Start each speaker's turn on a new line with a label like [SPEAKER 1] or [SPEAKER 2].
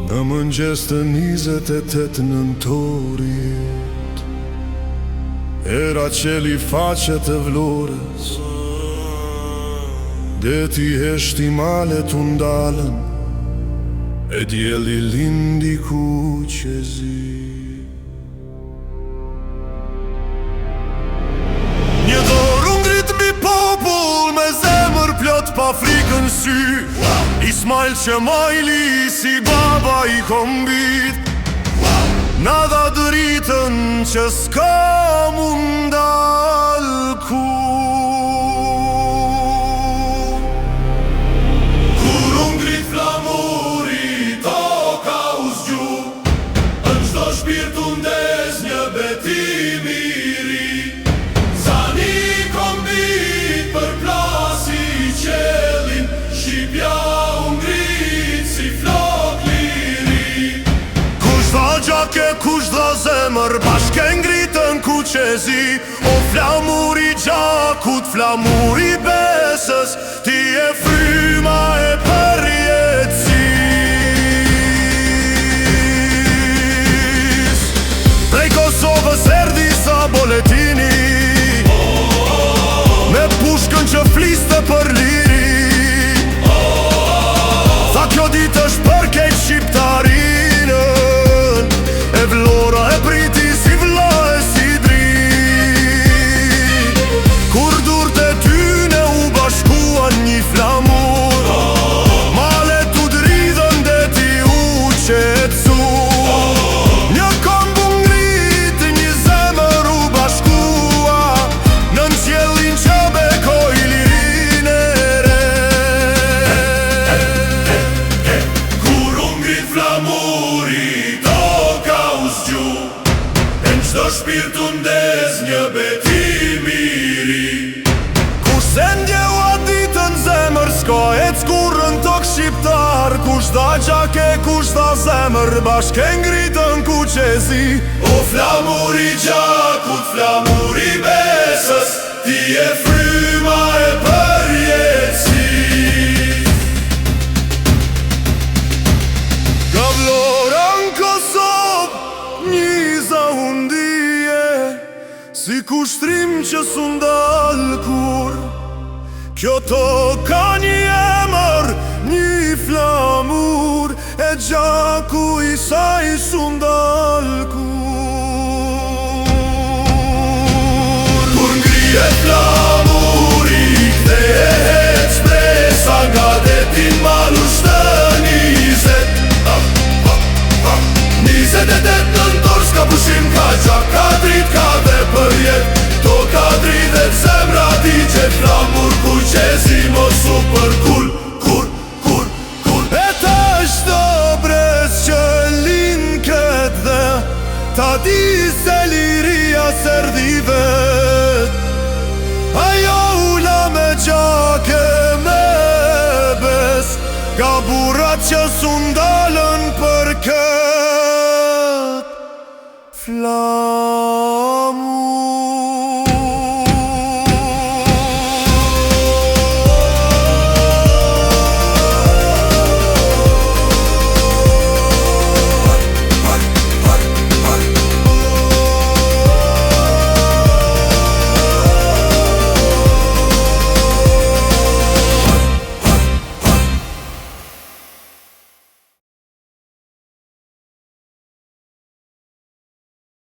[SPEAKER 1] Në mëngjes të 28 nëntorit, era qeli faqet e Vlorës, deti heshti malet u ndalën, e djeli lindi kuqezi. Një dorë ngrit mbi popull me zemër plot pa frikën sy, Ismail Qemaili si baba i kombit, na dha dritën që s'ka mundal kur. Kur u ngrit flamuri, toka u zgju, në çdo shpirt u ndes një betim i ri. Zani kombit për plasi qelin, Shqipja u ngrit si flok liri. Kush dha gjake, kush dha zemër, bashke ngritën kuqezi. O flamuri gjakut, flamuri besës, ti e fryma e përjetësis. Prej Kosovës erdi sa boletini, me pushkën që fliste për liri. Tha kjo ditë është për kejt shqiptarinën, e Vlora e priti si vlla e si dri. Kur durët e tyne u bashkuan një flamur, malet u dridhën deti u qetsu. Një këmb u ngrit, një zemër u bashkua, nën qiellin që bekoj lirin e re. Kur u ngrit flamuri, toka u zgju, e në çdo shpirt u ndes një betim i ri. Kush se ndjeu atë ditën zemër, s'ka ec kurrën tok shqiptar. Kush dha gjake, kush dha zemër, bashke ngritën kuqezi. O flamuri gjakut, flamuri besës, ti e fryma e përjetësis. Ka Vlora në Kosovë, njiza u ndije, si kushtrim që s'u ndal kur. Kjo toka një emër, një flamur, e gjaku i saj s'u ndal kur. Kur ngrihet flamuri, kthehet shpresa nga detin malush të 28 nëntor, s'ka pushim, ka gjak, ka drit, ka dhe përjet. Toka dridhet zemra ti që flamur kuqezi, mos u përkull, kur. E ta shto brez që lin këtë dhe, ta di se liria s'erdi vet. Ajo ula me gjake me bes, ka burrat që s'u ndalën për këtë flam.